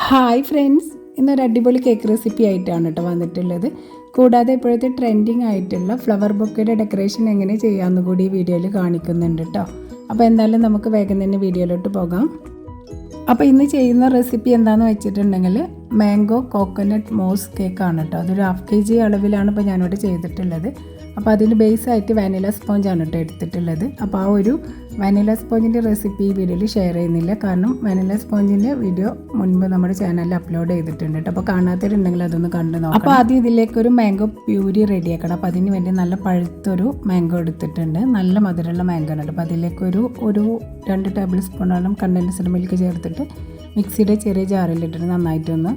Hi friends, ഇന്നൊരു അടിപൊളി cake recipe ആയിട്ടാണ് കേട്ടോ വന്നിട്ടുള്ളത്. കൂടാതെ ഇപ്പോഴത്തെ ട്രെൻഡിങ് ആയിട്ടുള്ള ഫ്ലവർ ബൊക്കയുടെ ഡെക്കറേഷൻ എങ്ങനെ ചെയ്യാമെന്ന് കൂടി ഈ വീഡിയോയിൽ കാണിക്കുന്നുണ്ട് കേട്ടോ. അപ്പോൾ എന്തായാലും നമുക്ക് വേഗം തന്നെ വീഡിയോയിലോട്ട് പോകാം. അപ്പോൾ ഇന്ന് ചെയ്യുന്ന റെസിപ്പി എന്താണെന്ന് വെച്ചിട്ടുണ്ടെങ്കിൽ മാംഗോ കോക്കനട്ട് മോസ് കേക്കാണ് കേട്ടോ. അതൊരു 1/2 kg അളവിലാണ് ഇപ്പോൾ ഞാനിവിടെ ചെയ്തിട്ടുള്ളത്. അപ്പോൾ അതിന് ബേസായിട്ട് വാനില സ്പോഞ്ചാണ് കേട്ടോ എടുത്തിട്ടുള്ളത്. അപ്പോൾ ആ ഒരു വാനില സ്പോഞ്ചിൻ്റെ റെസിപ്പി ഈ വീഡിയോയിൽ ഷെയർ ചെയ്യുന്നില്ല, കാരണം വാനില സ്പോഞ്ചിൻ്റെ വീഡിയോ മുൻപ് നമ്മുടെ ചാനലിൽ അപ്ലോഡ് ചെയ്തിട്ടുണ്ട് കേട്ടോ. അപ്പോൾ കാണാത്തവരുണ്ടെങ്കിൽ അതൊന്ന് കണ്ടു നോക്കാം. അപ്പോൾ ആദ്യം ഇതിലേക്കൊരു മാംഗോ പ്യൂരി റെഡിയാക്കണം. അപ്പോൾ അതിന് വേണ്ടി നല്ല പഴുത്തൊരു മാംഗോ എടുത്തിട്ടുണ്ട്, നല്ല മധുരമുള്ള മാംഗോ ആണ്. അപ്പോൾ അതിലേക്കൊരു 2 ടേബിൾ സ്പൂണോളം കണ്ടൻസ്ഡ് മിൽക്ക് ചേർത്തിട്ട് മിക്സിയുടെ ചെറിയ ജാറിലിട്ടിട്ട് നന്നായിട്ടൊന്ന്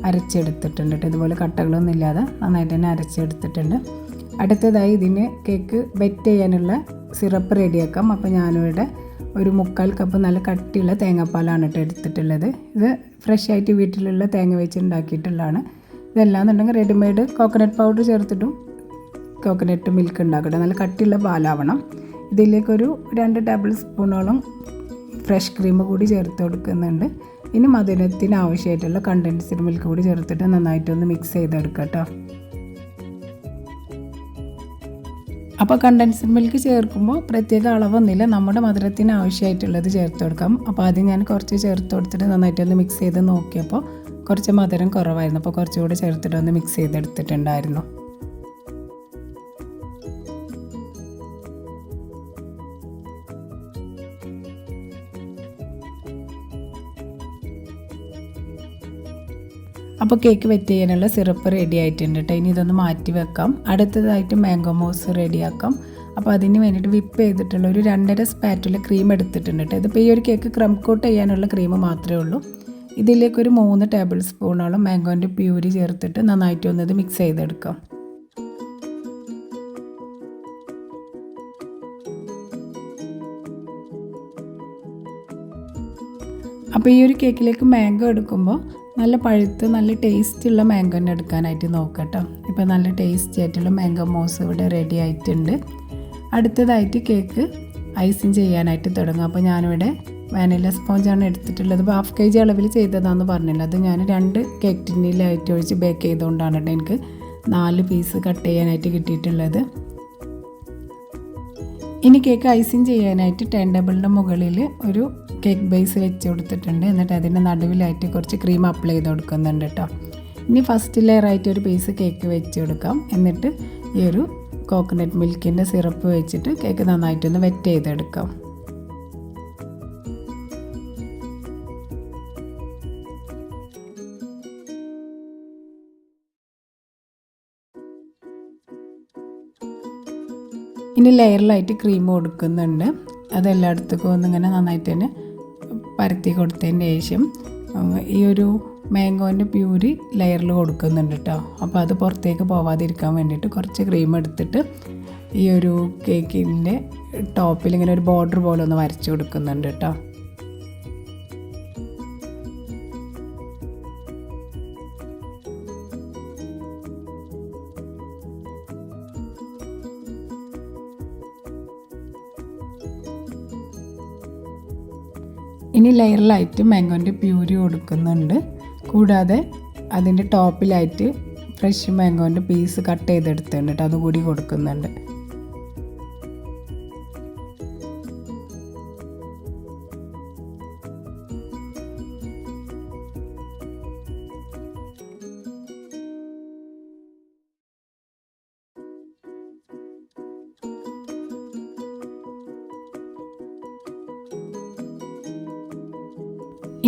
അരച്ചെടുത്തിട്ടുണ്ട് കേട്ടോ. ഇതുപോലെ കട്ടകളൊന്നും ഇല്ലാതെ നന്നായിട്ട് തന്നെ അരച്ചെടുത്തിട്ടുണ്ട്. അടുത്തതായി ഇതിന് കേക്ക് ബെറ്റ് ചെയ്യാനുള്ള സിറപ്പ് റെഡിയാക്കാം. അപ്പോൾ ഞാനിവിടെ ഒരു 1/4 കപ്പ് നല്ല കട്ടിയുള്ള തേങ്ങാപ്പാലാണ് കേട്ടോ എടുത്തിട്ടുള്ളത്. ഇത് ഫ്രഷ് ആയിട്ട് വീട്ടിലുള്ള തേങ്ങ വെച്ച് ഉണ്ടാക്കിയിട്ടുള്ളതാണ്. ഇതെല്ലാന്നുണ്ടെങ്കിൽ റെഡിമെയ്ഡ് കോക്കനട്ട് പൗഡർ ചേർത്തിട്ടും കോക്കനട്ട് മിൽക്ക് ഉണ്ടാക്കട്ടെ. നല്ല കട്ടിയുള്ള പാലാവണം. ഇതിലേക്കൊരു 2 ടേബിൾ സ്പൂണോളം ഫ്രഷ് ക്രീം കൂടി ചേർത്ത് കൊടുക്കുന്നുണ്ട്. ഇനി മധുരത്തിന് ആവശ്യമായിട്ടുള്ള കണ്ടൻസ്ഡ് മിൽക്ക് കൂടി ചേർത്തിട്ട് നന്നായിട്ടൊന്ന് മിക്സ് ചെയ്തെടുക്കാം കേട്ടോ. അപ്പോൾ കണ്ടൻസ്ഡ് മിൽക്ക് ചേർക്കുമ്പോൾ പ്രത്യേക അളവൊന്നുമില്ല, നമ്മുടെ മധുരത്തിന് ആവശ്യമായിട്ടുള്ളത് ചേർത്ത് കൊടുക്കാം. അപ്പോൾ ആദ്യം ഞാൻ കുറച്ച് ചേർത്ത് കൊടുത്തിട്ട് നന്നായിട്ടൊന്ന് മിക്സ് ചെയ്ത് നോക്കിയപ്പോൾ കുറച്ച് മധുരം കുറവായിരുന്നു. അപ്പോൾ കുറച്ചുകൂടി ചേർത്തിട്ട് ഒന്ന് മിക്സ് ചെയ്തെടുത്തിട്ടുണ്ടായിരുന്നു. അപ്പോൾ കേക്ക് വെറ്റ് ചെയ്യാനുള്ള സിറപ്പ് റെഡി ആയിട്ടുണ്ട് കേട്ടോ. ഇനി ഇതൊന്ന് മാറ്റി വെക്കാം. അടുത്തതായിട്ട് മാംഗോ മോസ് റെഡിയാക്കാം. അപ്പോൾ അതിന് വേണ്ടിയിട്ട് വിപ്പ് ചെയ്തിട്ടുള്ള ഒരു 2.5 സ്പാറ്റുള്ള ക്രീം എടുത്തിട്ടുണ്ട് കേട്ടോ. ഇതിപ്പോൾ ഈ ഒരു കേക്ക് ക്രം കോട്ട് ചെയ്യാനുള്ള ക്രീം മാത്രമേ ഉള്ളൂ. ഇതിലേക്കൊരു 3 ടേബിൾ സ്പൂണോളം മാംഗോൻ്റെ പ്യൂരി ചേർത്തിട്ട് നന്നായിട്ട് ഒന്നത് മിക്സ് ചെയ്തെടുക്കാം. അപ്പോൾ ഈ ഒരു കേക്കിലേക്ക് മാംഗോ എടുക്കുമ്പോൾ നല്ല പഴുത്ത് നല്ല ടേസ്റ്റുള്ള മാംഗോ തന്നെ എടുക്കാനായിട്ട് നോക്കട്ടോ. ഇപ്പോൾ നല്ല ടേസ്റ്റി ആയിട്ടുള്ള മാംഗോ മോസ് ഇവിടെ റെഡി ആയിട്ടുണ്ട്. അടുത്തതായിട്ട് കേക്ക് ഐസിങ് ചെയ്യാനായിട്ട് തുടങ്ങും. അപ്പോൾ ഞാനിവിടെ വാനില സ്പോഞ്ചാണ് എടുത്തിട്ടുള്ളത്. ഇപ്പോൾ 1/2 kg അളവിൽ ചെയ്തതാണെന്ന് പറഞ്ഞില്ല. അത് ഞാൻ 2 കേക്ക് ടിന്നിലായിട്ട് ഒഴിച്ച് ബേക്ക് ചെയ്തുകൊണ്ടാണ് കേട്ടോ എനിക്ക് 4 പീസ് കട്ട് ചെയ്യാനായിട്ട് കിട്ടിയിട്ടുള്ളത്. ഇനി കേക്ക് ഐസിങ് ചെയ്യാനായിട്ട് ടേൺ ടേബിളിൻ്റെ മുകളിൽ ഒരു കേക്ക് ബേസ് വെച്ച് കൊടുത്തിട്ടുണ്ട്. എന്നിട്ട് അതിൻ്റെ നടുവിലായിട്ട് കുറച്ച് ക്രീം അപ്ലൈ ചെയ്ത് കൊടുക്കുന്നുണ്ട് കേട്ടോ. ഇനി ഫസ്റ്റ് ലെയറായിട്ട് ഒരു പീസ് കേക്ക് വെച്ച് കൊടുക്കാം. എന്നിട്ട് ഈ ഒരു കോക്കനട്ട് മിൽക്കിൻ്റെ സിറപ്പ് വെച്ചിട്ട് കേക്ക് നന്നായിട്ടൊന്ന് വെറ്റ് ചെയ്തെടുക്കാം. ഇനി ലെയറിലായിട്ട് ക്രീം കൊടുക്കുന്നുണ്ട്. അതെല്ലായിടത്തേക്കും ഒന്നിങ്ങനെ നന്നായിട്ട് തന്നെ പരത്തി കൊടുത്തതിന് ശേഷം ഈ ഒരു മാംഗോൻ്റെ പ്യൂരി ലെയറിൽ കൊടുക്കുന്നുണ്ട് കേട്ടോ. അപ്പോൾ അത് പുറത്തേക്ക് പോവാതിരിക്കാൻ വേണ്ടിയിട്ട് കുറച്ച് ക്രീം എടുത്തിട്ട് ഈ ഒരു കേക്കിൻ്റെ ടോപ്പിൽ ഇങ്ങനെ ഒരു ബോർഡർ പോലെ ഒന്ന് വരച്ച് കൊടുക്കുന്നുണ്ട് കേട്ടോ. ഇനി ലെയറിലായിട്ട് മാംഗോൻ്റെ പ്യൂരി കൊടുക്കുന്നുണ്ട്. കൂടാതെ അതിൻ്റെ ടോപ്പിലായിട്ട് ഫ്രഷ് മാംഗോൻ്റെ പീസ് കട്ട് ചെയ്തെടുത്തിട്ടുണ്ട് കേട്ടോ, അതുകൂടി കൊടുക്കുന്നുണ്ട്.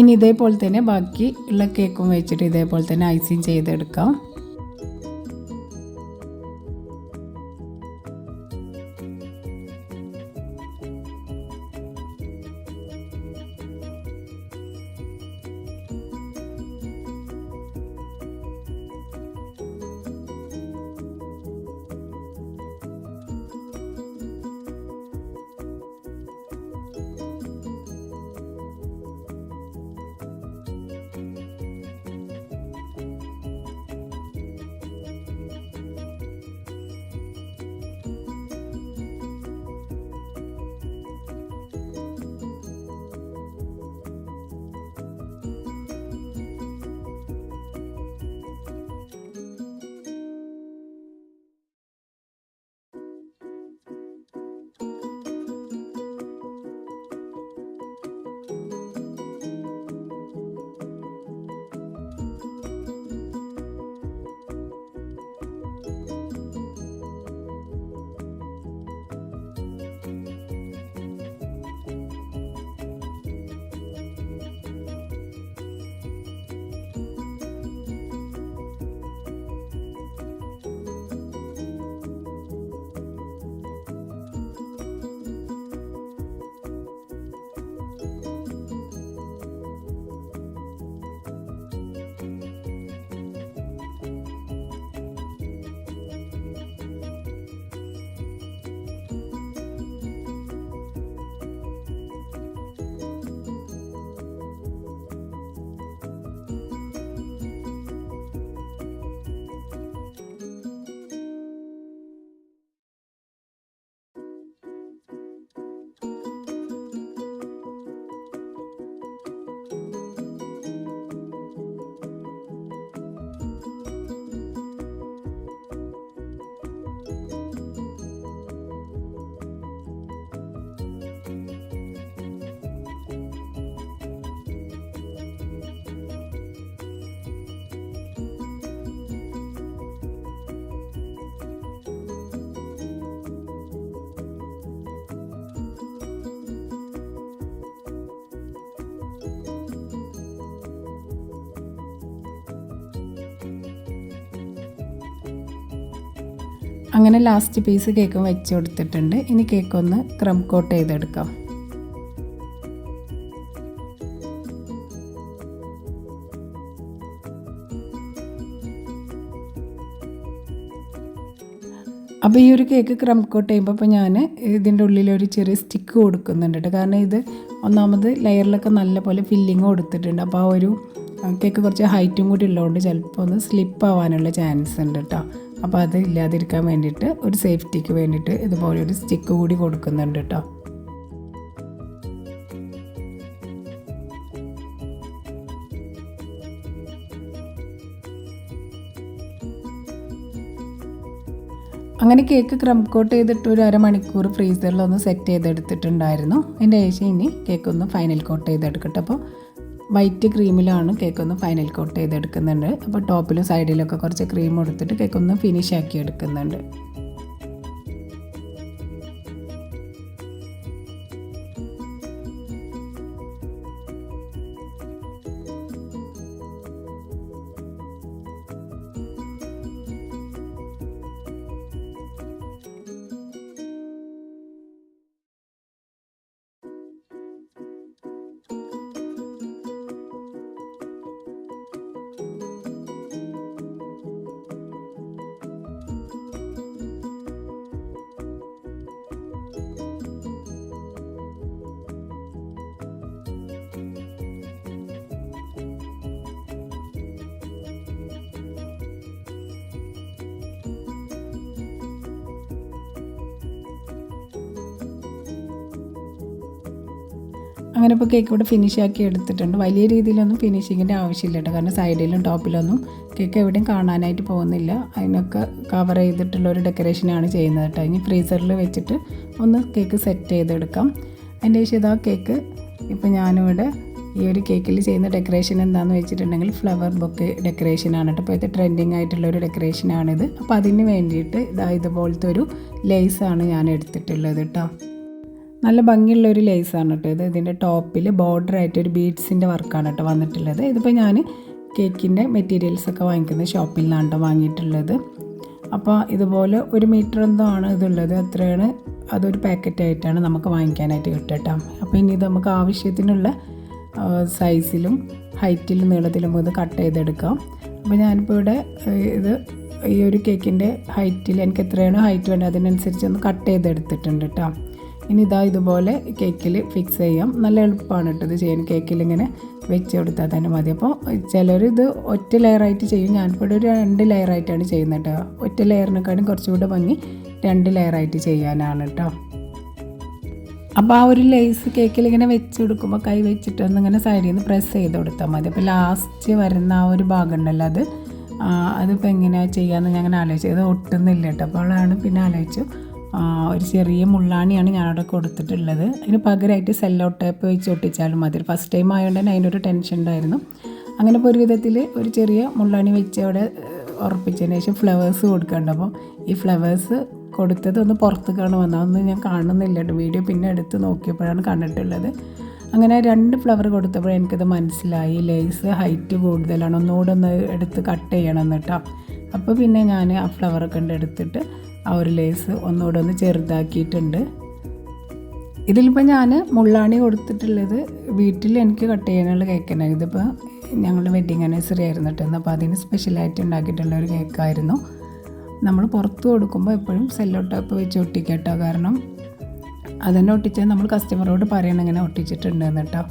ഇനി ഇതേപോലെ തന്നെ ബാക്കി ഉള്ള കേക്കും വെച്ചിട്ട് ഇതേപോലെ തന്നെ ഐസിങ് ചെയ്തെടുക്കാം. അങ്ങനെ ലാസ്റ്റ് പീസ് കേക്കും വെച്ച് കൊടുത്തിട്ടുണ്ട്. ഇനി കേക്കൊന്ന് ക്രം കോട്ട് ചെയ്തെടുക്കാം. അപ്പോൾ ഈ ഒരു കേക്ക് ക്രം കോട്ട് ചെയ്യുമ്പോൾ ഇപ്പോൾ ഞാൻ ഇതിൻ്റെ ഉള്ളിലൊരു ചെറിയ സ്റ്റിക്ക് കൊടുക്കുന്നുണ്ട് കേട്ടോ. കാരണം ഇത് ഒന്നാമത് ലെയറിലൊക്കെ നല്ലപോലെ ഫില്ലിങ് കൊടുത്തിട്ടുണ്ട്. അപ്പോൾ ആ ഒരു കേക്ക് കുറച്ച് ഹൈറ്റും കൂടി ഉള്ളതുകൊണ്ട് ചിലപ്പോൾ ഒന്ന് സ്ലിപ്പ് ആവാനുള്ള ചാൻസ് ഉണ്ട് കേട്ടോ. അപ്പോൾ അത് ഇല്ലാതിരിക്കാൻ വേണ്ടിയിട്ട് ഒരു സേഫ്റ്റിക്ക് വേണ്ടിയിട്ട് ഇതുപോലെ ഒരു സ്റ്റിക്ക് കൂടി കൊടുക്കുന്നുണ്ട് കേട്ടോ. അങ്ങനെ കേക്ക് ക്രം കോട്ട് ചെയ്തിട്ട് ഒരു അരമണിക്കൂർ ഫ്രീസറിലൊന്ന് സെറ്റ് ചെയ്തെടുത്തിട്ടുണ്ടായിരുന്നു. അതിൻ്റെ ശേഷം ഇനി കേക്കൊന്ന് ഫൈനൽ കോട്ട് ചെയ്തെടുക്കട്ടെ. അപ്പോൾ വൈറ്റ് ക്രീമിലാണ് കേക്കൊന്ന് ഫൈനൽ കോട്ട് ചെയ്തെടുക്കുന്നുണ്ട്. അപ്പോൾ ടോപ്പിലും സൈഡിലൊക്കെ കുറച്ച് ക്രീം കൊടുത്തിട്ട് കേക്കൊന്ന് ഫിനിഷ് ആക്കി എടുക്കുന്നുണ്ട്. അങ്ങനെ ഇപ്പോൾ കേക്ക് ഇവിടെ ഫിനിഷ് ആക്കി എടുത്തിട്ടുണ്ട്. വലിയ രീതിയിലൊന്നും ഫിനിഷിങ്ങിൻ്റെ ആവശ്യമില്ല കേട്ടോ. കാരണം സൈഡിലും ടോപ്പിലൊന്നും കേക്ക് എവിടെയും കാണാനായിട്ട് പോകുന്നില്ല. അതിനൊക്കെ കവർ ചെയ്തിട്ടുള്ള ഒരു ഡെക്കറേഷനാണ് ചെയ്യുന്നത് കേട്ടോ. ഇനി ഫ്രീസറിൽ വെച്ചിട്ട് ഒന്ന് കേക്ക് സെറ്റ് ചെയ്തെടുക്കാം. അതിൻ്റെ ശേഷം ഇതാ കേക്ക് ഇപ്പോൾ ഞാനിവിടെ ഈ ഒരു കേക്കിൽ ചെയ്യുന്ന ഡെക്കറേഷൻ എന്താണെന്ന് വെച്ചിട്ടുണ്ടെങ്കിൽ ഫ്ലവർ ബൊക്കെ ഡെക്കറേഷനാണ് കേട്ടോ. ഇപ്പോൾ ഇത് ട്രെൻഡിങ് ആയിട്ടുള്ളൊരു ഡെക്കറേഷനാണിത്. അപ്പോൾ അതിന് വേണ്ടിയിട്ട് ഇതുപോലത്തെ ഒരു ലേസാണ് ഞാൻ എടുത്തിട്ടുള്ളത് കേട്ടോ. നല്ല ഭംഗിയുള്ളൊരു ലേസാണ് കേട്ടോ ഇത്. ഇതിൻ്റെ ടോപ്പിൽ ബോർഡറായിട്ടൊരു ബീഡ്സിൻ്റെ വർക്കാണ് കേട്ടോ വന്നിട്ടുള്ളത്. ഇതിപ്പോൾ ഞാൻ കേക്കിൻ്റെ മെറ്റീരിയൽസൊക്കെ വാങ്ങിക്കുന്ന ഷോപ്പിൽ നിന്നാണ് കേട്ടോ വാങ്ങിയിട്ടുള്ളത്. അപ്പോൾ ഇതുപോലെ 1 മീറ്റർ എന്തോ ആണ് ഇതുള്ളത്. അത്രയാണ് അതൊരു പാക്കറ്റായിട്ടാണ് നമുക്ക് വാങ്ങിക്കാനായിട്ട് കിട്ടുക കേട്ടോ. അപ്പോൾ ഇനി ഇത് നമുക്ക് ആവശ്യത്തിനുള്ള സൈസിലും ഹൈറ്റിലും നീളത്തിലും ഇത് കട്ട് ചെയ്തെടുക്കാം. അപ്പോൾ ഞാനിപ്പോൾ ഇവിടെ ഇത് ഈ ഒരു കേക്കിൻ്റെ ഹൈറ്റിൽ എനിക്ക് എത്രയാണോ ഹൈറ്റ് വേണ്ടത് അതിനനുസരിച്ച് ഒന്ന് കട്ട് ചെയ്തെടുത്തിട്ടുണ്ട് കേട്ടോ. ഇനി ഇതുപോലെ കേക്കിൽ ഫിക്സ് ചെയ്യാം. നല്ല എളുപ്പമാണ് കേട്ടോ ഇത് ചെയ്യാൻ. കേക്കിൽ ഇങ്ങനെ വെച്ച് കൊടുത്താൽ തന്നെ മതി. അപ്പോൾ ചിലർ ഇത് ഒറ്റ ലെയറായിട്ട് ചെയ്യും. ഞാനിപ്പോൾ ഒരു 2 ലെയറായിട്ടാണ് ചെയ്യുന്നത് കേട്ടോ. ഒറ്റ ലെയറിനെക്കാളും കുറച്ചുകൂടെ ഭംഗി 2 ലെയറായിട്ട് ചെയ്യാനാണ് കേട്ടോ. അപ്പോൾ ആ ഒരു ലേസ് കേക്കിൽ ഇങ്ങനെ വെച്ച് കൊടുക്കുമ്പോൾ കൈ വെച്ചിട്ട് ഒന്നിങ്ങനെ സൈഡിൽ നിന്ന് പ്രസ് ചെയ്ത് കൊടുത്താൽ മതി. അപ്പോൾ ലാസ്റ്റ് വരുന്ന ആ ഒരു ഭാഗം ഉണ്ടല്ലോ അതിപ്പോൾ എങ്ങനെയാണ് ചെയ്യാമെന്ന് ഞാൻ അങ്ങനെ ആലോചിച്ചു. ഇത് ഒട്ടുന്നില്ല കേട്ടോ. അപ്പോഴാണ് പിന്നെ ആലോചിച്ചു ഒരു ചെറിയ മുള്ളാണിയാണ് ഞാനവിടെ കൊടുത്തിട്ടുള്ളത്. അതിന് പകരമായിട്ട് സെല്ലോ ടേപ്പ് വെച്ച് ഒട്ടിച്ചാലും മതി. ഫസ്റ്റ് ടൈം ആയതുകൊണ്ട് തന്നെ അതിൻ്റെ ഒരു ടെൻഷൻ ഉണ്ടായിരുന്നു. അങ്ങനെ ഇപ്പോൾ ഒരു വിധത്തിൽ ഒരു ചെറിയ മുള്ളാണി വെച്ച് അവിടെ ഉറപ്പിച്ചതിന് ശേഷം ഫ്ലവേഴ്സ് കൊടുക്കുന്നുണ്ട്. അപ്പോൾ ഈ ഫ്ലവേഴ്സ് കൊടുത്തത് ഒന്ന് പുറത്തേക്കാണ് വന്നത്. അതൊന്നും ഞാൻ കാണുന്നില്ല കേട്ടോ. വീഡിയോ പിന്നെ എടുത്ത് നോക്കിയപ്പോഴാണ് കണ്ടിട്ടുള്ളത്. അങ്ങനെ 2 ഫ്ലവർ കൊടുത്തപ്പോൾ എനിക്കത് മനസ്സിലായി ലേസ് ഹൈറ്റ് കൂടുതലാണ്, ഒന്നുകൂടെ ഒന്ന് എടുത്ത് കട്ട് ചെയ്യണം കേട്ടോ. അപ്പോൾ പിന്നെ ഞാൻ ആ ഫ്ലവറൊക്കെ എടുത്തിട്ട് ആ ഒരു ലേസ് ഒന്നുകൂടെ ഒന്ന് ചെറുതാക്കിയിട്ടുണ്ട്. ഇതിലിപ്പോൾ ഞാൻ മുള്ളാണി കൊടുത്തിട്ടുള്ളത് വീട്ടിൽ എനിക്ക് കട്ട് ചെയ്യാനുള്ള കേക്കാണ്. ഇതിപ്പോൾ ഞങ്ങളുടെ വെഡ്ഡിങ് ആനിവേഴ്സറി ആയിരുന്നു കേട്ടോ. അപ്പോൾ അതിന് സ്പെഷ്യലായിട്ട് ഉണ്ടാക്കിയിട്ടുള്ള ഒരു കേക്കായിരുന്നു. നമ്മൾ പുറത്ത് കൊടുക്കുമ്പോൾ എപ്പോഴും സെല്ലോ ടേപ്പ് വെച്ച് ഒട്ടിക്കട്ടോ. കാരണം അതിനെ ഒട്ടിച്ചാൽ നമ്മൾ കസ്റ്റമറോട് പറയണം ഇങ്ങനെ ഒട്ടിച്ചിട്ടുണ്ടെന്ന് കേട്ടോ.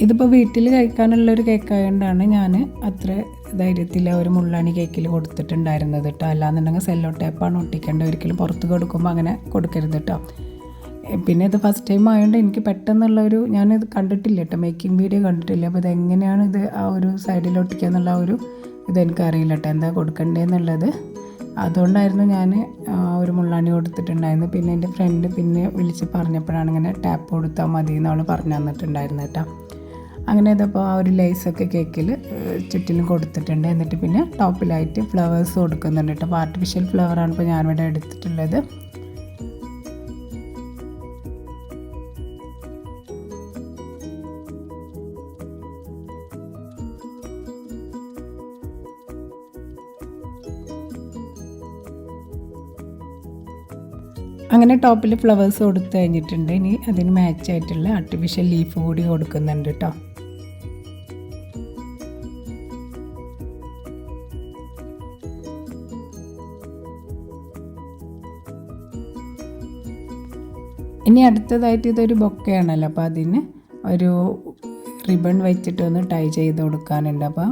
ഇതിപ്പോൾ വീട്ടിൽ കഴിക്കാനുള്ളൊരു കേക്കായതുകൊണ്ടാണ് ഞാൻ അത്ര ധൈര്യത്തിൽ ഒരു മുള്ളാണി കേക്കിൽ കൊടുത്തിട്ടുണ്ടായിരുന്നത് കേട്ടോ. അല്ലാന്നുണ്ടെങ്കിൽ സെല്ലോ ടേപ്പാണ് ഒട്ടിക്കേണ്ടത്. ഒരിക്കലും പുറത്ത് കൊടുക്കുമ്പോൾ അങ്ങനെ കൊടുക്കരുത് കേട്ടോ. പിന്നെ ഇത് ഫസ്റ്റ് ടൈം ആയതുകൊണ്ട് എനിക്ക് പെട്ടെന്നുള്ളൊരു ഞാനിത് കണ്ടിട്ടില്ല കേട്ടോ, മേക്കിംഗ് വീഡിയോ കണ്ടിട്ടില്ല. അപ്പോൾ ഇതെങ്ങനെയാണ് ഇത് ആ ഒരു സൈഡിൽ ഒട്ടിക്കുക എന്നുള്ള ഒരു ഇതെനിക്കറിയില്ല കേട്ടോ, എന്താ കൊടുക്കണ്ടേന്നുള്ളത്. അതുകൊണ്ടായിരുന്നു ഞാൻ ഒരു മുള്ളാണി കൊടുത്തിട്ടുണ്ടായിരുന്നു. പിന്നെ എൻ്റെ ഫ്രണ്ട് പിന്നെ വിളിച്ച് പറഞ്ഞപ്പോഴാണ് ഇങ്ങനെ ടാപ്പ് കൊടുത്താൽ മതി എന്ന് അവൾ പറഞ്ഞു തന്നിട്ടുണ്ടായിരുന്നു കേട്ടോ. അങ്ങനെ ഇതിപ്പോൾ ആ ഒരു ലേസൊക്കെ കേക്കിൽ ചുറ്റിലും കൊടുത്തിട്ടുണ്ട്. എന്നിട്ട് പിന്നെ ടോപ്പിലായിട്ട് ഫ്ലവേഴ്സ് കൊടുക്കുന്നുണ്ട് കേട്ടോ. അപ്പോൾ ആർട്ടിഫിഷ്യൽ ഫ്ലവറാണ് ഇപ്പോൾ ഞാനിവിടെ എടുത്തിട്ടുള്ളത്. അങ്ങനെ ടോപ്പിൽ ഫ്ലവേഴ്സ് കൊടുത്തു കഴിഞ്ഞിട്ടുണ്ട്. ഇനി അതിന് മാച്ചായിട്ടുള്ള ആർട്ടിഫിഷ്യൽ ലീഫ് കൂടി കൊടുക്കുന്നുണ്ട് കേട്ടോ. ഇനി അടുത്തതായിട്ട് ഇതൊരു ബൊക്കയാണല്ലോ, അപ്പോൾ അതിന് ഒരു റിബൺ വെച്ചിട്ടൊന്ന് ടൈ ചെയ്ത് കൊടുക്കാനുണ്ട്. അപ്പോൾ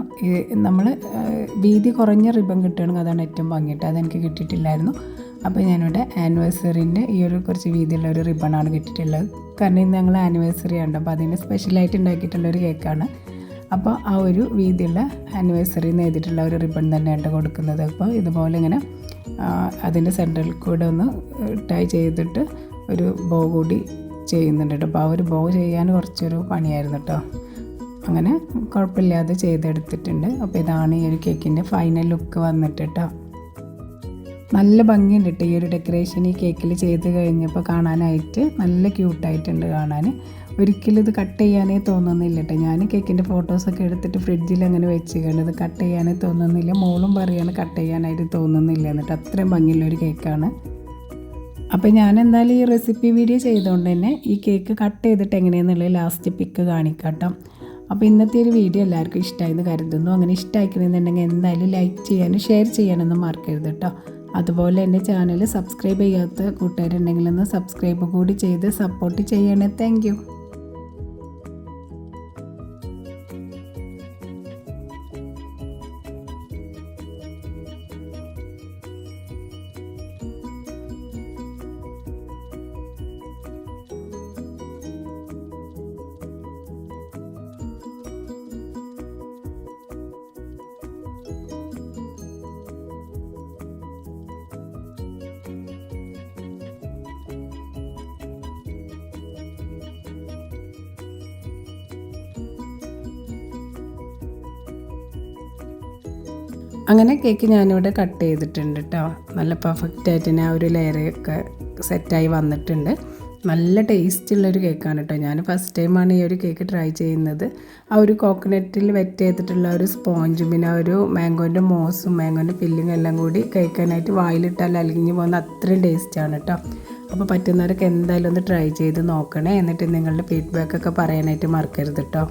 നമ്മൾ വീതി കുറഞ്ഞ റിബൺ കിട്ടുകയാണെങ്കിൽ അതാണ് ഏറ്റവും ഭംഗിയിട്ട്. അതെനിക്ക് കിട്ടിയിട്ടില്ലായിരുന്നു. അപ്പോൾ ഞാനിവിടെ ആനിവേഴ്സറിൻ്റെ ഈ ഒരു കുറച്ച് വീതിയുള്ള ഒരു റിബണാണ് കിട്ടിയിട്ടുള്ളത്. കാരണം ഇന്ന് ഞങ്ങൾ ആനിവേഴ്സറി ഉണ്ട്, അപ്പോൾ അതിന് സ്പെഷ്യലായിട്ട് ഉണ്ടാക്കിയിട്ടുള്ളൊരു കേക്കാണ്. അപ്പോൾ ആ ഒരു വീതിയുള്ള ആനിവേഴ്സറിന്ന് എഴുതിയിട്ടുള്ള ഒരു റിബൺ തന്നെയാണ് കൊടുക്കുന്നത്. അപ്പോൾ ഇതുപോലെ ഇങ്ങനെ അതിൻ്റെ സെൻറ്ററിൽ കൂടെ ഒന്ന് ടൈ ചെയ്തിട്ട് ഒരു ബോ കൂടി ചെയ്യുന്നുണ്ട് കേട്ടോ. അപ്പോൾ ആ ഒരു ബോ ചെയ്യാൻ കുറച്ചൊരു പണിയായിരുന്നു കേട്ടോ. അങ്ങനെ കുഴപ്പമില്ലാതെ ചെയ്തെടുത്തിട്ടുണ്ട്. അപ്പോൾ ഇതാണ് ഈ ഒരു കേക്കിൻ്റെ ഫൈനൽ ലുക്ക് വന്നിട്ട് കേട്ടോ. നല്ല ഭംഗിയുണ്ട് കേട്ടോ ഈ ഒരു ഡെക്കറേഷൻ ഈ കേക്കിൽ ചെയ്ത് കഴിഞ്ഞപ്പോൾ കാണാനായിട്ട് നല്ല ക്യൂട്ടായിട്ടുണ്ട് കാണാൻ. ഒരിക്കലും ഇത് കട്ട് ചെയ്യാനേ തോന്നുന്നില്ല കേട്ടോ. ഞാൻ കേക്കിൻ്റെ ഫോട്ടോസൊക്കെ എടുത്തിട്ട് ഫ്രിഡ്ജിൽ അങ്ങനെ വെച്ചിട്ടുണ്ട്. ഇത് കട്ട് ചെയ്യാനേ തോന്നുന്നില്ല. മോളും പറയാണ് കട്ട് ചെയ്യാനായിട്ട് തോന്നുന്നില്ല എന്നിട്ട് അത്രയും ഭംഗിയുള്ളൊരു കേക്കാണ്. അപ്പോൾ ഞാൻ എന്തായാലും ഈ റെസിപ്പി വീഡിയോ ചെയ്തുകൊണ്ട് തന്നെ ഈ കേക്ക് കട്ട് ചെയ്തിട്ട് എങ്ങനെയാണെന്നുള്ളത് ലാസ്റ്റ് പിക്ക് കാണിക്കാം കേട്ടോ. അപ്പോൾ ഇന്നത്തെ ഒരു വീഡിയോ എല്ലാവർക്കും ഇഷ്ടമായെന്ന് കരുതുന്നു. അങ്ങനെ ഇഷ്ടമായിക്കണമെന്നുണ്ടെങ്കിൽ എന്തായാലും ലൈക്ക് ചെയ്യാനും ഷെയർ ചെയ്യാനൊന്നും മറക്കരുത് കേട്ടോ. അതുപോലെ എൻ്റെ ചാനൽ സബ്സ്ക്രൈബ് ചെയ്യാത്ത കൂട്ടുകാരുണ്ടെങ്കിലൊന്ന് സബ്സ്ക്രൈബ് കൂടി ചെയ്ത് സപ്പോർട്ട് ചെയ്യണേ. Thank you. അങ്ങനെ കേക്ക് ഞാനിവിടെ കട്ട് ചെയ്തിട്ടുണ്ട് കേട്ടോ. നല്ല പെർഫെക്റ്റായിട്ട് തന്നെ ആ ഒരു ലെയറൊക്കെ സെറ്റായി വന്നിട്ടുണ്ട്. നല്ല ടേസ്റ്റുള്ളൊരു കേക്കാണ് കേട്ടോ. ഞാൻ ഫസ്റ്റ് ടൈമാണ് ഈ ഒരു കേക്ക് ട്രൈ ചെയ്യുന്നത്. ആ ഒരു കോക്കനട്ടിൽ വെറ്റ് ചെയ്തിട്ടുള്ള ഒരു സ്പോഞ്ചും പിന്നെ ആ ഒരു മാംഗോൻ്റെ മോസും മാംഗോൻ്റെ ഫില്ലിങ്ങും എല്ലാം കൂടി കഴിക്കാനായിട്ട് വായിലിട്ടാൽ അലിഞ്ഞു പോകുന്ന അത്രയും ടേസ്റ്റാണ് കേട്ടോ. അപ്പോൾ പറ്റുന്നവരൊക്കെ എന്തായാലും ഒന്ന് ട്രൈ ചെയ്ത് നോക്കണേ. എന്നിട്ട് നിങ്ങളുടെ ഫീഡ്ബാക്കൊക്കെ പറയാനായിട്ട് മറക്കരുത് കേട്ടോ.